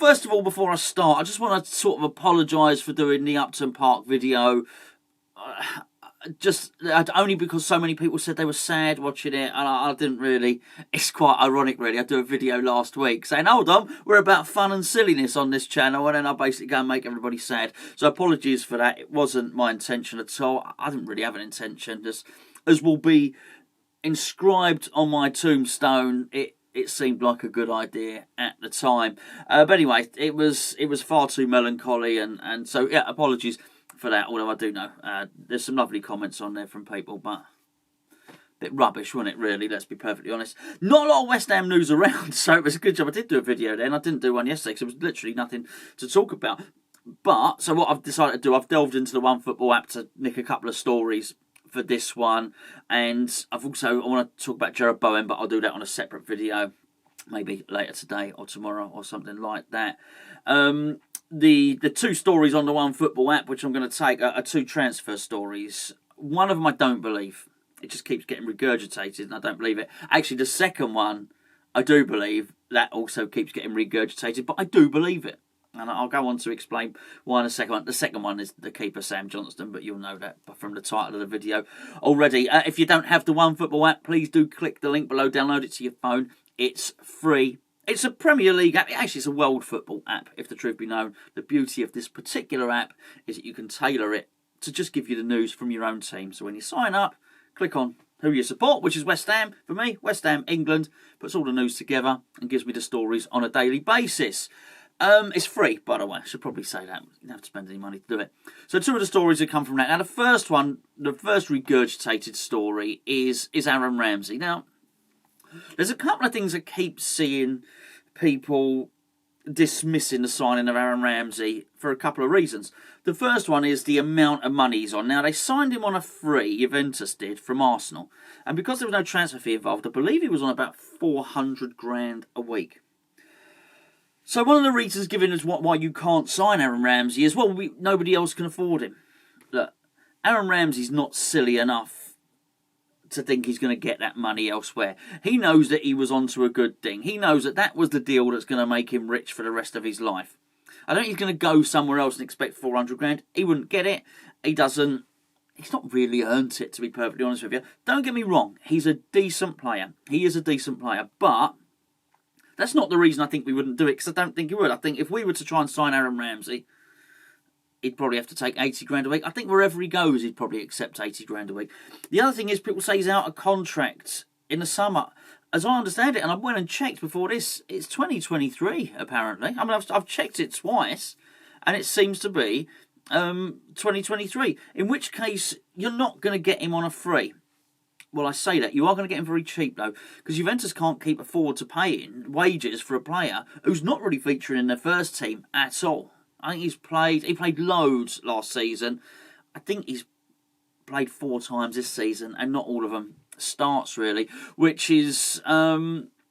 first of all, before I start, I just want to sort of apologise for doing the Upton Park video. Just only because so many people said they were sad watching it, and I didn't really. It's quite ironic, really. I do a video last week saying, hold on, we're about fun and silliness on this channel, and then I basically go and make everybody sad. So apologies for that. It wasn't my intention at all. I didn't really have an intention. Just as will be inscribed on my tombstone, it seemed like a good idea at the time. But anyway, it was far too melancholy, and so yeah, apologies for that, although I do know there's some lovely comments on there from people, but a bit rubbish, wasn't it, really? Let's be perfectly honest. Not a lot of West Ham news around, so it was a good job I did do a video then. I didn't do one yesterday because there was literally nothing to talk about. But, so what I've decided to do, I've delved into the OneFootball app to nick a couple of stories for this one, and I want to talk about Jared Bowen, but I'll do that on a separate video, maybe later today or tomorrow or something like that. The two stories on the OneFootball app, which I'm going to take, are two transfer stories. One of them I don't believe. It just keeps getting regurgitated, and I don't believe it. Actually, the second one, I do believe. That also keeps getting regurgitated, but I do believe it. And I'll go on to explain why in a second. The second one is the keeper, Sam Johnston, but you'll know that from the title of the video already. If you don't have the OneFootball app, please do click the link below, download it to your phone. It's free. It's a Premier League app. Actually, it's a world football app, if the truth be known. The beauty of this particular app is that you can tailor it to just give you the news from your own team. So when you sign up, click on who you support, which is West Ham. For me, West Ham, England, puts all the news together and gives me the stories on a daily basis. It's free, by the way. I should probably say that. You don't have to spend any money to do it. So two of the stories that come from that. Now, the first one, the first regurgitated story is Aaron Ramsey. Now, there's a couple of things that keep seeing people dismissing the signing of Aaron Ramsey for a couple of reasons. The first one is the amount of money he's on. Now, they signed him on a free, Juventus did, from Arsenal. And because there was no transfer fee involved, I believe he was on about 400 grand a week. So one of the reasons given is why you can't sign Aaron Ramsey is, well, nobody else can afford him. Look, Aaron Ramsey's not silly enough to think he's going to get that money elsewhere. He knows that he was onto a good thing. He knows that that was the deal that's going to make him rich for the rest of his life. I don't think he's going to go somewhere else and expect 400 grand. He wouldn't get it. He's not really earned it, to be perfectly honest with you. Don't get me wrong. He's a decent player. He is a decent player. But that's not the reason I think we wouldn't do it, because I don't think he would. I think if we were to try and sign Aaron Ramsey, he'd probably have to take 80 grand a week. I think wherever he goes, he'd probably accept 80 grand a week. The other thing is, people say he's out of contract in the summer. As I understand it, and I went and checked before this, it's 2023, apparently. I mean, I've checked it twice, and it seems to be 2023. In which case, you're not going to get him on a free. Well, I say that. You are going to get him very cheap, though, because Juventus can't afford to pay wages for a player who's not really featuring in their first team at all. I think he played loads last season. I think he's played 4 times this season, and not all of them starts, really, which is,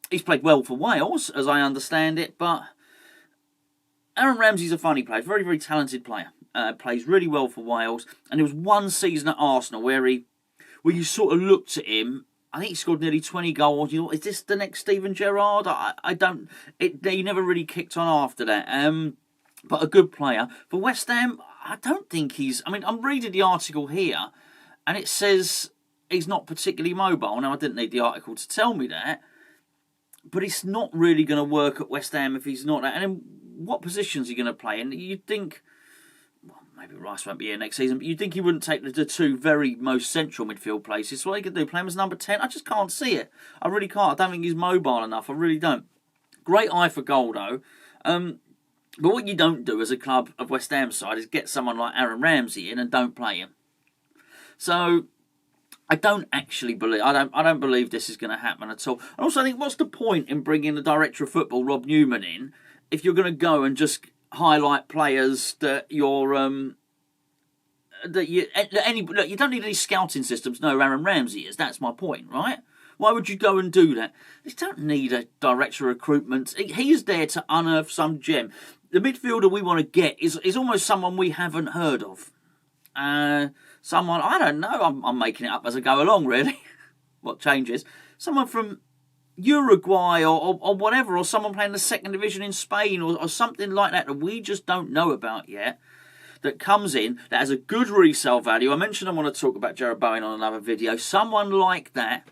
he's played well for Wales, as I understand it, but Aaron Ramsey's a funny player, very, very talented player, plays really well for Wales, and there was one season at Arsenal where you sort of looked at him. I think he scored nearly 20 goals. You know, is this the next Steven Gerrard? He never really kicked on after that. But a good player. For West Ham, I don't think he's... I mean, I'm reading the article here, and it says he's not particularly mobile. Now, I didn't need the article to tell me that, but it's not really going to work at West Ham if he's not that. And then what position is he going to play? And you'd think... Well, maybe Rice won't be here next season, but you'd think he wouldn't take the two very most central midfield places. So what he could do, play him as number 10? I just can't see it. I really can't. I don't think he's mobile enough. I really don't. Great eye for goal, though. But what you don't do as a club of West Ham side is get someone like Aaron Ramsey in and don't play him. So I don't actually believe... I don't believe this is going to happen at all. And also, I think, what's the point in bringing the director of football, Rob Newman, in if you're going to go and just highlight players that you're... Look, you don't need any scouting systems to know who Aaron Ramsey is. That's my point, right? Why would you go and do that? You don't need a director of recruitment. He is there to unearth some gem. The midfielder we want to get is almost someone we haven't heard of. Someone, I don't know, I'm making it up as I go along, really. What changes? Someone from Uruguay or whatever, or someone playing the second division in Spain or something like that we just don't know about yet, that comes in, that has a good resale value. I mentioned I want to talk about Jared Bowen on another video. Someone like that,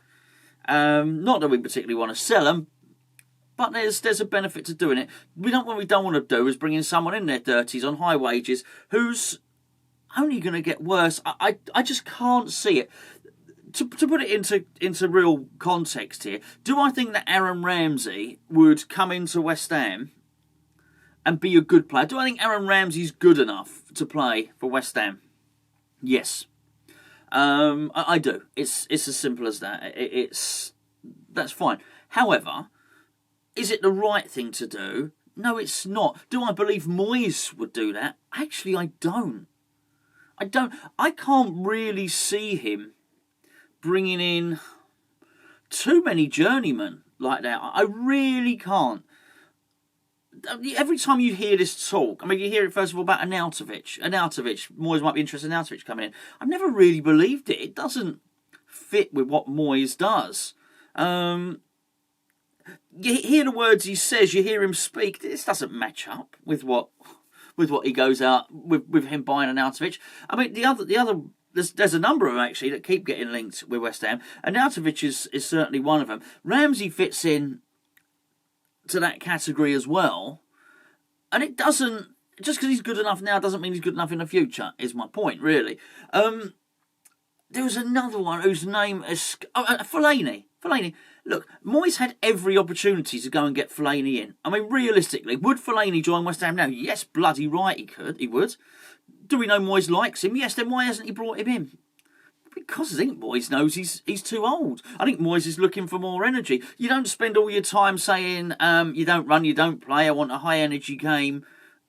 not that we particularly want to sell them, but there's a benefit to doing it. What we don't want to do is bring in someone in their 30s on high wages who's only going to get worse. I just can't see it. To put it into real context here, do I think that Aaron Ramsey would come into West Ham and be a good player? Do I think Aaron Ramsey's good enough to play for West Ham? Yes. I do. It's as simple as that. That's fine. However, is it the right thing to do? No, it's not. Do I believe Moyes would do that? Actually, I don't. I can't really see him bringing in too many journeymen like that. I really can't. Every time you hear this talk, I mean, you hear it first of all about Arnautovic. Moyes might be interested in Arnautovic coming in. I've never really believed it. It doesn't fit with what Moyes does. You hear the words he says, you hear him speak. This doesn't match up with what he goes out with him buying Arnautovic. I mean, the other. There's a number of them, actually, that keep getting linked with West Ham. And Arnautovic is certainly one of them. Ramsey fits in to that category as well. And it doesn't... Just because he's good enough now doesn't mean he's good enough in the future, is my point, really. There was another one whose name is... Fellaini. Look, Moyes had every opportunity to go and get Fellaini in. I mean, realistically, would Fellaini join West Ham now? Yes, bloody right he would. Do we know Moyes likes him? Yes, then why hasn't he brought him in? Because I think Moyes knows he's too old. I think Moyes is looking for more energy. You don't spend all your time saying, you don't run, you don't play, I want a high-energy game,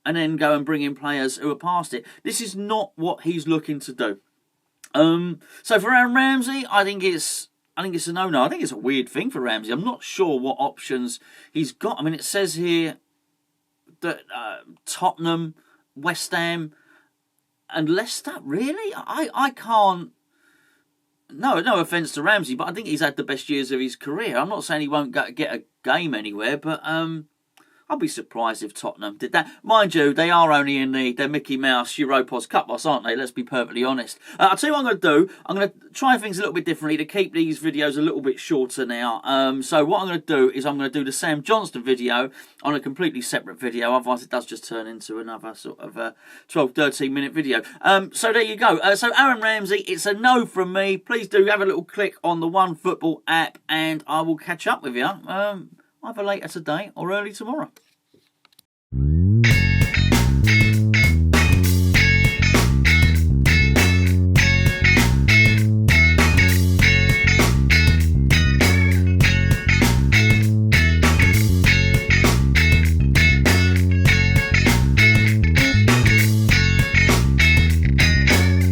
and then go and bring in players who are past it. This is not what he's looking to do. So for Aaron Ramsey, I think it's a no-no. I think it's a weird thing for Ramsey. I'm not sure what options he's got. I mean, it says here that Tottenham, West Ham, and Leicester, really? I can't... No offence to Ramsey, but I think he's had the best years of his career. I'm not saying he won't get a game anywhere, but I'd be surprised if Tottenham did that. Mind you, they are only in the Mickey Mouse Europos Cup loss, aren't they? Let's be perfectly honest. I'll tell you what I'm going to do. I'm going to try things a little bit differently to keep these videos a little bit shorter now. So what I'm going to do is I'm going to do the Sam Johnston video on a completely separate video. Otherwise, it does just turn into another sort of 12, 13-minute video. So there you go. So Aaron Ramsey, it's a no from me. Please do have a little click on the OneFootball app, and I will catch up with you either later today or early tomorrow.